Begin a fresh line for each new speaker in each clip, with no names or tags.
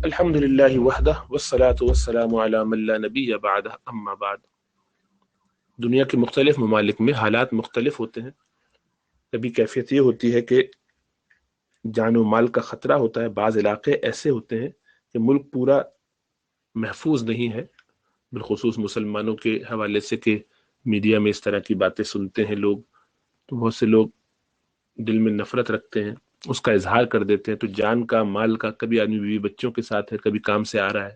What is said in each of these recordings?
الحمدللہ وحدہ والصلاة والسلام علی من لا نبی بعدہ اما بعد۔ دنیا کے مختلف ممالک میں حالات مختلف ہوتے ہیں۔ کبھی کیفیت یہ ہوتی ہے کہ جان و مال کا خطرہ ہوتا ہے، بعض علاقے ایسے ہوتے ہیں کہ ملک پورا محفوظ نہیں ہے، بالخصوص مسلمانوں کے حوالے سے کہ میڈیا میں اس طرح کی باتیں سنتے ہیں لوگ، تو بہت سے لوگ دل میں نفرت رکھتے ہیں، اس کا اظہار کر دیتے ہیں، تو جان کا مال کا، کبھی آدمی بیوی بچوں کے ساتھ ہے، کبھی کام سے آ رہا ہے،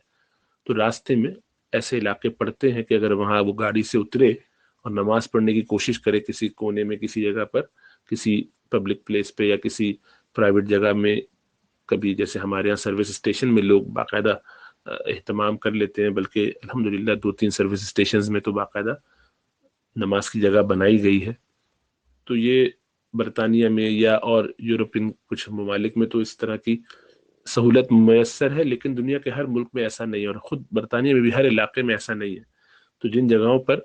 تو راستے میں ایسے علاقے پڑتے ہیں کہ اگر وہاں وہ گاڑی سے اترے اور نماز پڑھنے کی کوشش کرے کسی کونے میں، کسی جگہ پر، کسی پبلک پلیس پہ یا کسی پرائیویٹ جگہ میں، کبھی جیسے ہمارے یہاں سروس اسٹیشن میں لوگ باقاعدہ اہتمام کر لیتے ہیں، بلکہ الحمدللہ 2-3 سروس اسٹیشنز میں تو باقاعدہ نماز کی جگہ بنائی گئی ہے۔ تو یہ برطانیہ میں یا اور یورپین کچھ ممالک میں تو اس طرح کی سہولت میسر ہے، لیکن دنیا کے ہر ملک میں ایسا نہیں ہے، اور خود برطانیہ میں بھی ہر علاقے میں ایسا نہیں ہے۔ تو جن جگہوں پر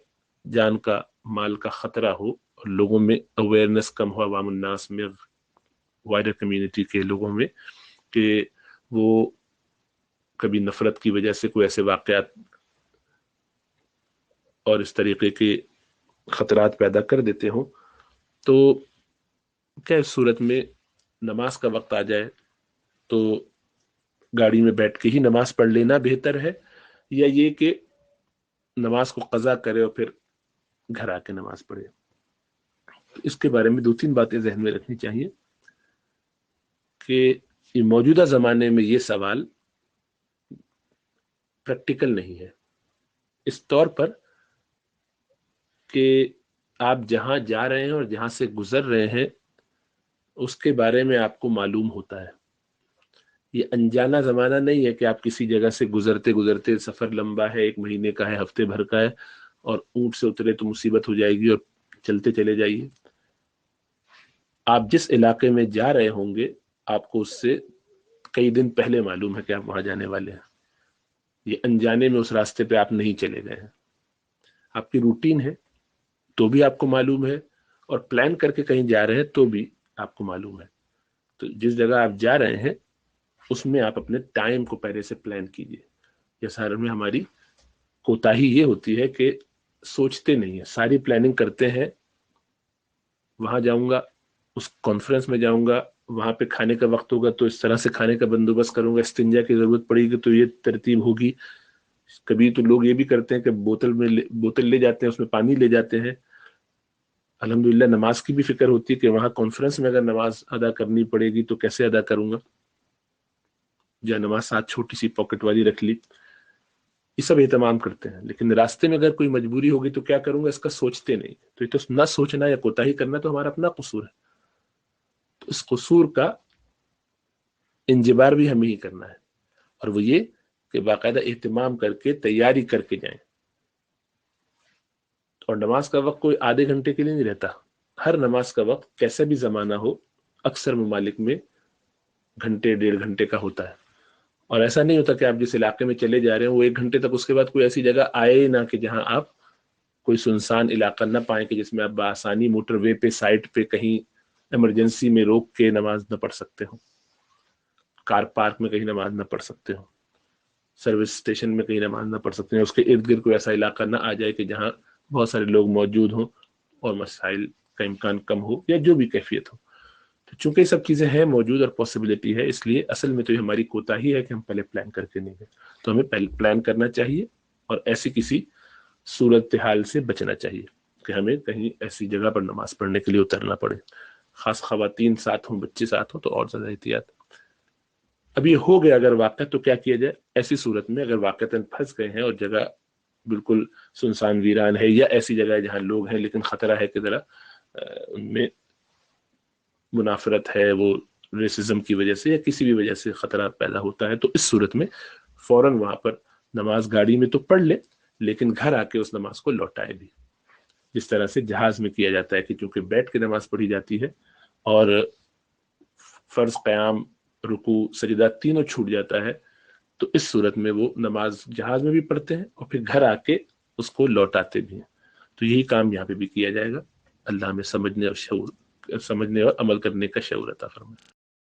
جان کا مال کا خطرہ ہو اور لوگوں میں اویئرنس کم ہو، عوام الناس میں، وائڈر کمیونٹی کے لوگوں میں، کہ وہ کبھی نفرت کی وجہ سے کوئی ایسے واقعات اور اس طریقے کے خطرات پیدا کر دیتے ہوں، تو کیا اس صورت میں نماز کا وقت آ جائے تو گاڑی میں بیٹھ کے ہی نماز پڑھ لینا بہتر ہے، یا یہ کہ نماز کو قضا کرے اور پھر گھر آ کے نماز پڑھے؟ اس کے بارے میں 2-3 باتیں ذہن میں رکھنی چاہیے کہ یہ موجودہ زمانے میں یہ سوال پریکٹیکل نہیں ہے، اس طور پر کہ آپ جہاں جا رہے ہیں اور جہاں سے گزر رہے ہیں اس کے بارے میں آپ کو معلوم ہوتا ہے۔ یہ انجانا زمانہ نہیں ہے کہ آپ کسی جگہ سے گزرتے گزرتے، سفر لمبا ہے، 1 مہینے کا ہے، ہفتے بھر کا ہے، اور اونٹ سے اترے تو مصیبت ہو جائے گی اور چلتے چلے جائیے۔ آپ جس علاقے میں جا رہے ہوں گے آپ کو اس سے کئی دن پہلے معلوم ہے کہ آپ وہاں جانے والے ہیں۔ یہ انجانے میں اس راستے پہ آپ نہیں چلے گئے ہیں، آپ کی روٹین ہے تو بھی آپ کو معلوم ہے، اور پلان کر کے کہیں جا رہے ہیں تو بھی آپ کو معلوم ہے۔ تو جس جگہ آپ جا رہے ہیں اس میں آپ اپنے ٹائم کو پہلے سے پلان کیجئے۔ جیسا میں ہماری کوتاہی یہ ہوتی ہے کہ سوچتے نہیں ہیں، ساری پلاننگ کرتے ہیں، وہاں جاؤں گا، اس کانفرنس میں جاؤں گا، وہاں پہ کھانے کا وقت ہوگا تو اس طرح سے کھانے کا بندوبست کروں گا، استنجا کی ضرورت پڑے گی تو یہ ترتیب ہوگی۔ کبھی تو لوگ یہ بھی کرتے ہیں کہ بوتل لے جاتے ہیں، اس میں پانی لے جاتے ہیں۔ الحمدللہ نماز کی بھی فکر ہوتی ہے کہ وہاں کانفرنس میں اگر نماز ادا کرنی پڑے گی تو کیسے ادا کروں گا، یا نماز ساتھ چھوٹی سی پاکٹ والی رکھ لی، یہ سب اہتمام کرتے ہیں۔ لیکن راستے میں اگر کوئی مجبوری ہوگی تو کیا کروں گا، اس کا سوچتے نہیں۔ تو یہ تو نہ سوچنا یا کوتاہی کرنا تو ہمارا اپنا قصور ہے، تو اس قصور کا انجبار بھی ہمیں ہی کرنا ہے، اور وہ یہ کہ باقاعدہ اہتمام کر کے تیاری کر کے جائیں۔ اور نماز کا وقت کوئی آدھے گھنٹے کے لیے نہیں رہتا، ہر نماز کا وقت کیسا بھی زمانہ ہو اکثر ممالک میں گھنٹے 1.5 گھنٹے کا ہوتا ہے، اور ایسا نہیں ہوتا کہ آپ جس علاقے میں چلے جا رہے ہیں وہ 1 گھنٹے تک، اس کے بعد کوئی ایسی جگہ آئے نہ کہ جہاں آپ کوئی سنسان علاقہ نہ پائیں کہ جس میں آپ بآسانی موٹر وے پہ، سائٹ پہ، کہیں ایمرجنسی میں روک کے نماز نہ پڑھ سکتے ہو، کار پارک میں کہیں نماز نہ پڑھ سکتے ہو، سروس اسٹیشن میں کہیں نماز نہ پڑھ سکتے ہیں، اس کے ارد گرد کوئی ایسا علاقہ نہ آ جائے کہ جہاں بہت سارے لوگ موجود ہوں اور مسائل کا امکان کم ہو، یا جو بھی کیفیت ہو۔ تو چونکہ یہ سب چیزیں ہیں موجود اور پاسبلٹی ہے، اس لیے اصل میں تو یہ ہماری کوتاہی ہے کہ ہم پہلے پلان کر کے نہیں گئے۔ تو ہمیں پہلے پلان کرنا چاہیے اور ایسی کسی صورتحال سے بچنا چاہیے کہ ہمیں کہیں ایسی جگہ پر نماز پڑھنے کے لیے اترنا پڑے، خاص خواتین ساتھ ہوں، بچے ساتھ ہوں تو اور زیادہ احتیاط۔ اب یہ ہو گیا اگر واقع، تو کیا کیا جائے ایسی صورت میں؟ اگر واقعتاً پھنس گئے ہیں اور جگہ بالکل سنسان ویران ہے، یا ایسی جگہ ہے جہاں لوگ ہیں لیکن خطرہ ہے کہ ذرا ان میں منافرت ہے، وہ ریسزم کی وجہ سے یا کسی بھی وجہ سے خطرہ پیدا ہوتا ہے، تو اس صورت میں فوراً وہاں پر نماز گاڑی میں تو پڑھ لے، لیکن گھر آ کے اس نماز کو لوٹائے بھی، جس طرح سے جہاز میں کیا جاتا ہے کہ چونکہ بیٹھ کے نماز پڑھی جاتی ہے اور فرض، قیام، رکوع، سجدہ تینوں چھوٹ جاتا ہے، تو اس صورت میں وہ نماز جہاز میں بھی پڑھتے ہیں اور پھر گھر آ کے اس کو لوٹاتے بھی ہیں۔ تو یہی کام یہاں پہ بھی کیا جائے گا۔ اللہ ہمیں سمجھنے اور عمل کرنے کا شعور عطا فرمائے۔